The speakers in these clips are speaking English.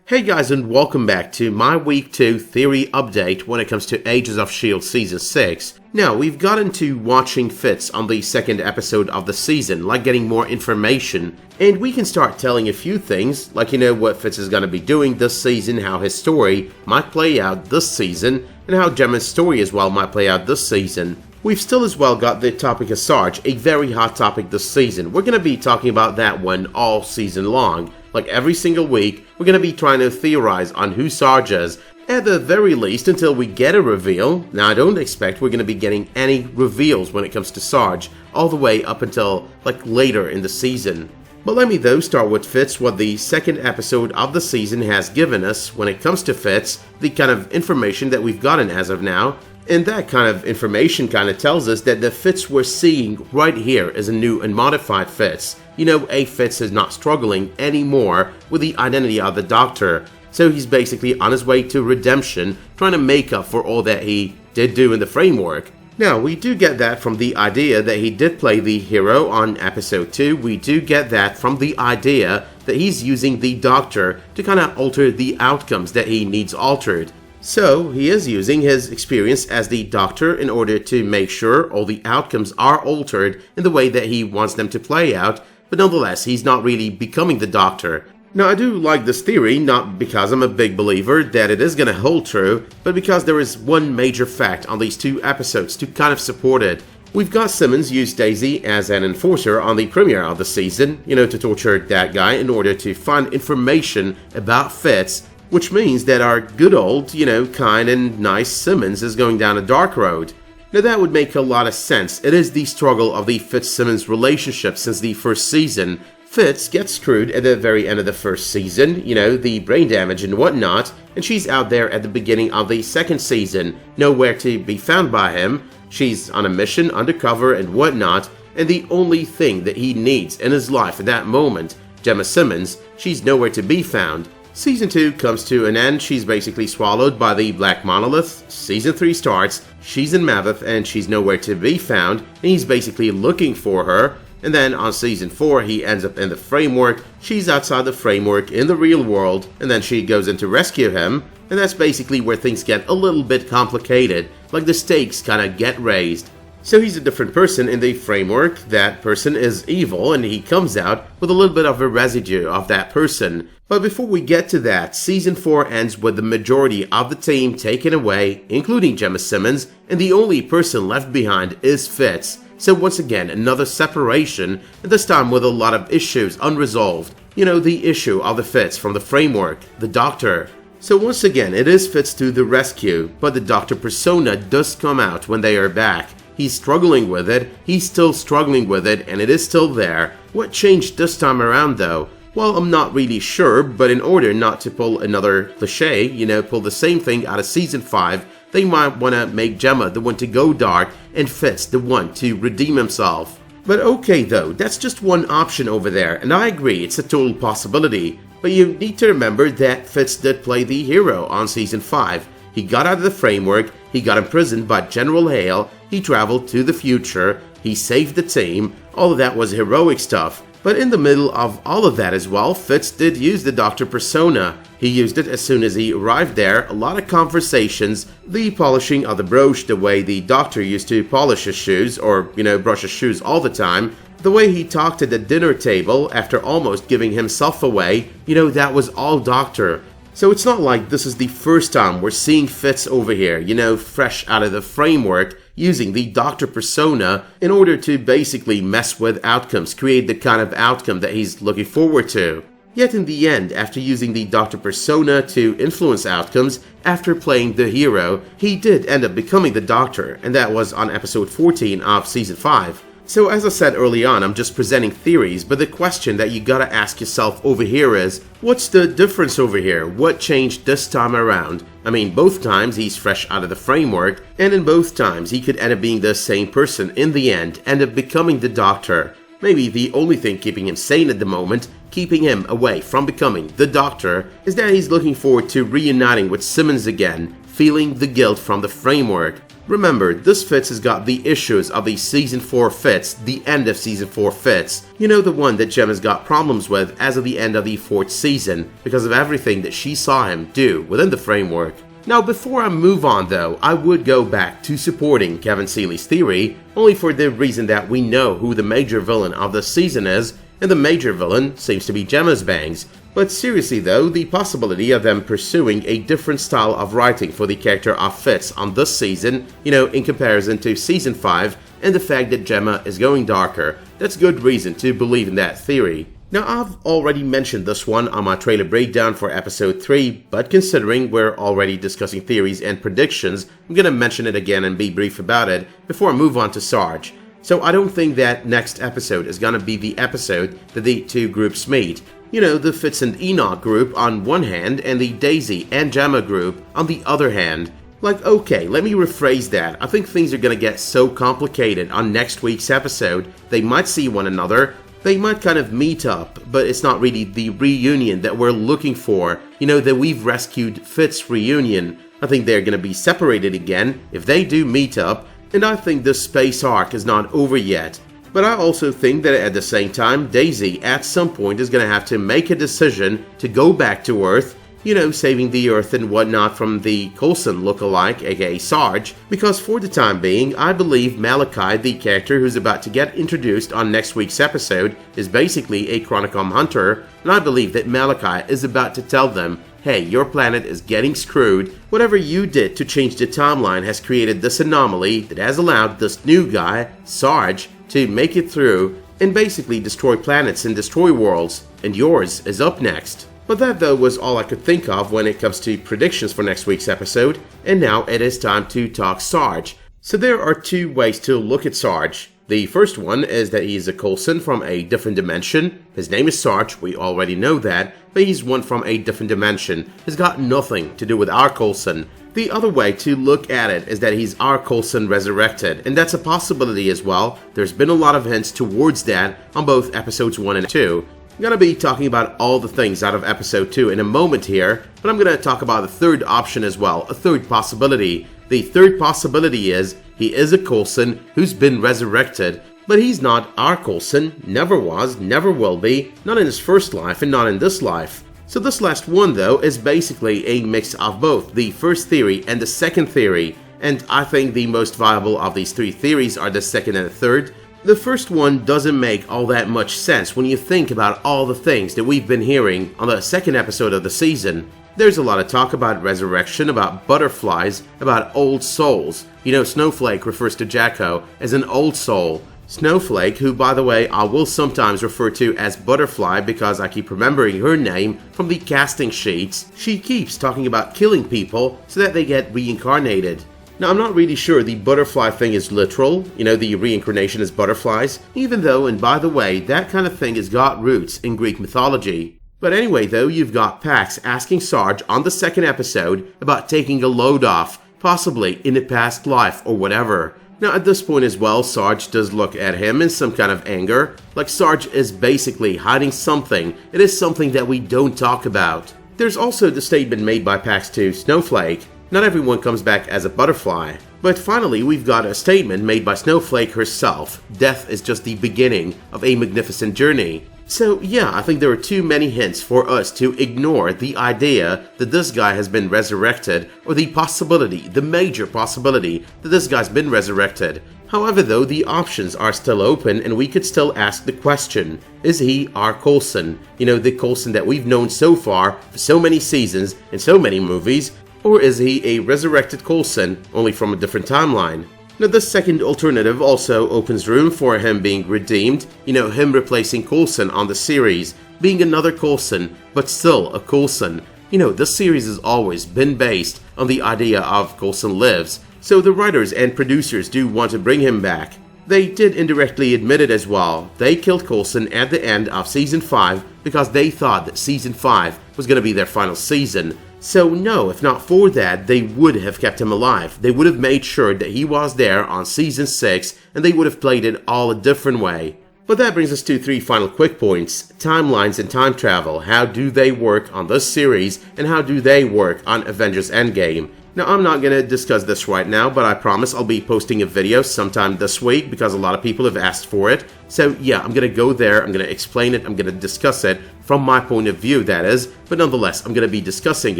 Hey guys, and welcome back to my Week 2 theory update when it comes to Agents of S.H.I.E.L.D. Season 6. Now, we've gotten to watching Fitz on the second episode of the season, like getting more information, and we can start telling a few things, like what Fitz is going to be doing this season, how his story might play out this season, and how Jemma's story as well might play out this season. We've still as well got the topic of Sarge, a very hot topic this season. We're going to be talking about that one all season long. Like every single week, we're going to be trying to theorize on who Sarge is, at the very least until we get a reveal. Now, I don't expect we're going to be getting any reveals when it comes to Sarge, all the way up until later in the season. But let me though start with Fitz, what the second episode of the season has given us when it comes to Fitz, the kind of information that we've gotten as of now. And that kind of information kind of tells us that the Fitz we're seeing right here is a new and modified Fitz. A Fitz is not struggling anymore with the identity of the Doctor. So he's basically on his way to redemption, trying to make up for all that he did do in the framework. Now, we do get that from the idea that he did play the hero on episode 2. We do get that from the idea that he's using the Doctor to kind of alter the outcomes that he needs altered. So, he is using his experience as the Doctor in order to make sure all the outcomes are altered in the way that he wants them to play out, but nonetheless, he's not really becoming the Doctor. Now, I do like this theory, not because I'm a big believer that it is going to hold true, but because there is one major fact on these two episodes to kind of support it. We've got Simmons use Daisy as an enforcer on the premiere of the season, to torture that guy in order to find information about Fitz, which means that our good old, kind and nice Simmons is going down a dark road. Now that would make a lot of sense. It is the struggle of the Fitz-Simmons relationship since the first season. Fitz gets screwed at the very end of the first season, the brain damage and whatnot, and she's out there at the beginning of the second season, nowhere to be found by him. She's on a mission, undercover and whatnot, and the only thing that he needs in his life at that moment, Jemma Simmons, she's nowhere to be found. Season 2 comes to an end, she's basically swallowed by the Black Monolith. Season 3 starts, she's in Maveth and she's nowhere to be found, and he's basically looking for her. And then on Season 4, he ends up in the framework, she's outside the framework in the real world, and then she goes in to rescue him. And that's basically where things get a little bit complicated, like the stakes kind of get raised. So he's a different person in the framework, that person is evil, and he comes out with a little bit of a residue of that person. But before we get to that, Season 4 ends with the majority of the team taken away, including Jemma Simmons, and the only person left behind is Fitz. So once again, another separation, and this time with a lot of issues unresolved. The issue of the Fitz from the framework, the Doctor. So once again, it is Fitz to the rescue, but the Doctor persona does come out when they are back. He's struggling with it, he's still struggling with it, and it is still there. What changed this time around though? Well, I'm not really sure, but in order not to pull another cliche, pull the same thing out of Season 5, they might want to make Jemma the one to go dark and Fitz the one to redeem himself. But okay though, that's just one option over there, and I agree, it's a total possibility. But you need to remember that Fitz did play the hero on Season 5. He got out of the framework, he got imprisoned by General Hale, he traveled to the future, he saved the team, all of that was heroic stuff. But in the middle of all of that as well, Fitz did use the Doctor persona. He used it as soon as he arrived there, a lot of conversations, the polishing of the brooch, the way the Doctor used to polish his shoes, or, brush his shoes all the time, the way he talked at the dinner table after almost giving himself away, that was all Doctor. So it's not like this is the first time we're seeing Fitz over here, fresh out of the framework, using the Doctor persona in order to basically mess with outcomes, create the kind of outcome that he's looking forward to. Yet in the end, after using the Doctor persona to influence outcomes, after playing the hero, he did end up becoming the Doctor, and that was on episode 14 of Season 5. So as I said early on, I'm just presenting theories, but the question that you gotta ask yourself over here is, what's the difference over here? What changed this time around? I mean, both times he's fresh out of the framework, and in both times he could end up being the same person in the end, end up becoming the Doctor. Maybe the only thing keeping him sane at the moment, keeping him away from becoming the Doctor, is that he's looking forward to reuniting with Simmons again, feeling the guilt from the framework. Remember, this Fitz has got the issues of the Season 4 Fitz, the end of Season 4 Fitz. You know, the one that Jemma's got problems with as of the end of the 4th season, because of everything that she saw him do within the framework. Now, before I move on though, I would go back to supporting Kevin Seeley's theory, only for the reason that we know who the major villain of this season is, and the major villain seems to be Jemma's bangs. But seriously though, the possibility of them pursuing a different style of writing for the character of Fitz on this season, you know, in comparison to Season 5, and the fact that Jemma is going darker, that's good reason to believe in that theory. Now, I've already mentioned this one on my trailer breakdown for episode 3, but considering we're already discussing theories and predictions, I'm gonna mention it again and be brief about it before I move on to Sarge. So I don't think that next episode is gonna be the episode that the two groups meet. You know, the Fitz and Enoch group on one hand and the Daisy and Jemma group on the other hand. Like, okay, let me rephrase that. I think things are gonna get so complicated on next week's episode, they might see one another, they might kind of meet up, but it's not really the reunion that we're looking for. You know, that we've rescued Fitz reunion. I think they're gonna be separated again if they do meet up, and I think the space arc is not over yet. But I also think that at the same time, Daisy at some point is going to have to make a decision to go back to Earth, you know, saving the Earth and whatnot from the Coulson lookalike, aka Sarge, because for the time being, I believe Malachi, the character who's about to get introduced on next week's episode, is basically a Chronicom hunter, and I believe that Malachi is about to tell them, hey, your planet is getting screwed. Whatever you did to change the timeline has created this anomaly that has allowed this new guy, Sarge, to make it through and basically destroy planets and destroy worlds, and yours is up next. But that though was all I could think of when it comes to predictions for next week's episode, and now it is time to talk Sarge. So there are two ways to look at Sarge. The first one is that he is a Coulson from a different dimension. His name is Sarge, we already know that, but he's one from a different dimension. He's got nothing to do with our Coulson. The other way to look at it is that he's our Coulson resurrected, and that's a possibility as well. There's been a lot of hints towards that on both episodes 1 and 2. I'm gonna be talking about all the things out of episode 2 in a moment here, but I'm gonna talk about the third option as well, a third possibility. The third possibility is he is a Coulson who's been resurrected, but he's not our Coulson, never was, never will be, not in his first life and not in this life. So this last one though is basically a mix of both the first theory and the second theory, and I think the most viable of these three theories are the second and the third. The first one doesn't make all that much sense when you think about all the things that we've been hearing on the second episode of the season. There's a lot of talk about resurrection, about butterflies, about old souls. You know, Snowflake refers to Jacko as an old soul. Snowflake, who by the way I will sometimes refer to as Butterfly because I keep remembering her name from the casting sheets, she keeps talking about killing people so that they get reincarnated. Now I'm not really sure the butterfly thing is literal, you know, the reincarnation is butterflies, even though, and by the way, that kind of thing has got roots in Greek mythology. But anyway though, you've got Pax asking Sarge on the second episode about taking a load off, possibly in a past life or whatever. Now at this point as well, Sarge does look at him in some kind of anger, like Sarge is basically hiding something. It is something that we don't talk about. There's also the statement made by Pax to Snowflake, not everyone comes back as a butterfly. But finally we've got a statement made by Snowflake herself, death is just the beginning of a magnificent journey. So yeah, I think there are too many hints for us to ignore the idea that this guy has been resurrected, or the possibility, the major possibility, that this guy's been resurrected. However though, the options are still open and we could still ask the question, is he our Coulson? You know, the Coulson that we've known so far for so many seasons and so many movies, or is he a resurrected Coulson, only from a different timeline? Now the second alternative also opens room for him being redeemed, you know, him replacing Coulson on the series, being another Coulson, but still a Coulson. You know, this series has always been based on the idea of Coulson lives, so the writers and producers do want to bring him back. They did indirectly admit it as well. They killed Coulson at the end of Season 5 because they thought that Season 5 was going to be their final season. So no, if not for that, they would have kept him alive. They would have made sure that he was there on Season 6, and they would have played it all a different way. But that brings us to three final quick points. Timelines and time travel. How do they work on this series, and how do they work on Avengers Endgame? Now, I'm not going to discuss this right now, but I promise I'll be posting a video sometime this week because a lot of people have asked for it. So yeah, I'm going to go there, I'm going to explain it, I'm going to discuss it from my point of view, that is, but nonetheless, I'm going to be discussing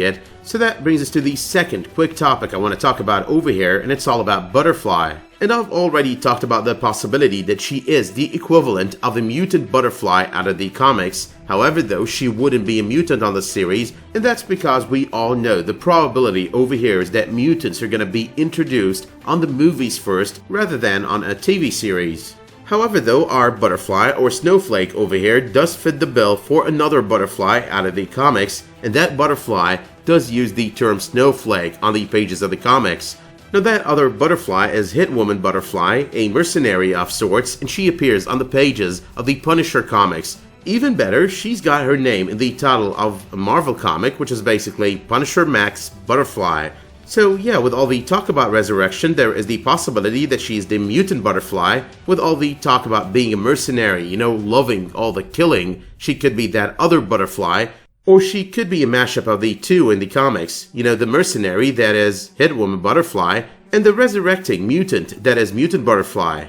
it. So that brings us to the second quick topic I want to talk about over here, and it's all about Butterfly. And I've already talked about the possibility that she is the equivalent of a mutant Butterfly out of the comics. However, though, she wouldn't be a mutant on the series, and that's because we all know the probability over here is that mutants are going to be introduced on the movies first rather than on a TV series. However, though, our Butterfly or Snowflake over here does fit the bill for another Butterfly out of the comics, and that Butterfly does use the term Snowflake on the pages of the comics. Now, that other Butterfly is Hitwoman Butterfly, a mercenary of sorts, and she appears on the pages of the Punisher comics. Even better, she's got her name in the title of a Marvel comic, which is basically Punisher Max Butterfly. So yeah, with all the talk about resurrection, there is the possibility that she's the mutant Butterfly. With all the talk about being a mercenary, you know, loving all the killing, she could be that other Butterfly. Or she could be a mashup of the two in the comics. You know, the mercenary, that is Hitwoman Butterfly, and the resurrecting mutant, that is Mutant Butterfly.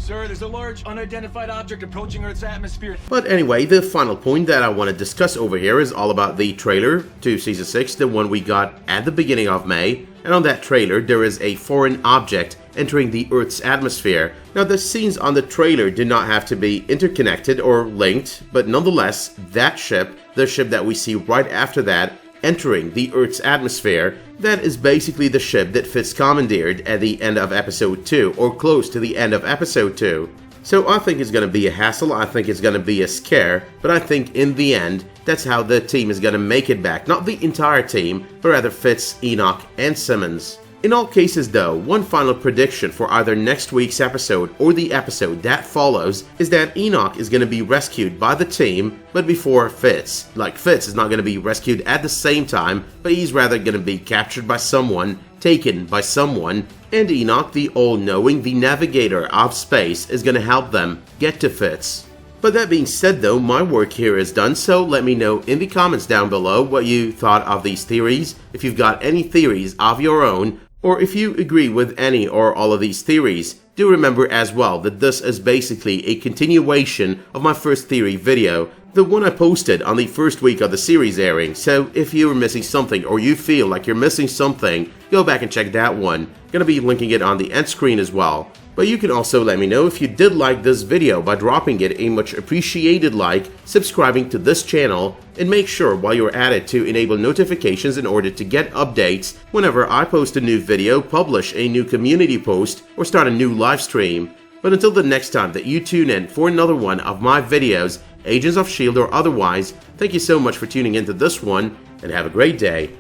Sir, there's a large unidentified object approaching Earth's atmosphere. But anyway, the final point that I want to discuss over here is all about the trailer to Season 6, the one we got at the beginning of May. And on that trailer, there is a foreign object entering the Earth's atmosphere. Now, the scenes on the trailer do not have to be interconnected or linked, but nonetheless, that ship, the ship that we see right after that, entering the Earth's atmosphere, that is basically the ship that Fitz commandeered at the end of Episode 2, or close to the end of Episode 2. So I think it's going to be a hassle, I think it's going to be a scare, but I think in the end, that's how the team is going to make it back. Not the entire team, but rather Fitz, Enoch, and Simmons. In all cases though, one final prediction for either next week's episode or the episode that follows is that Enoch is going to be rescued by the team, but before Fitz. Like, Fitz is not going to be rescued at the same time, but he's rather going to be captured by someone, taken by someone, and Enoch, the all-knowing, the navigator of space, is going to help them get to Fitz. But that being said though, my work here is done, so let me know in the comments down below what you thought of these theories, if you've got any theories of your own, or if you agree with any or all of these theories. Do remember as well that this is basically a continuation of my first theory video, the one I posted on the first week of the series airing, so if you were missing something or you feel like you're missing something, go back and check that one. Gonna be linking it on the end screen as well. But you can also let me know if you did like this video by dropping it a much appreciated like, subscribing to this channel, and make sure while you're at it to enable notifications in order to get updates whenever I post a new video, publish a new community post, or start a new live stream. But until the next time that you tune in for another one of my videos, Agents of S.H.I.E.L.D. or otherwise, thank you so much for tuning into this one, and have a great day.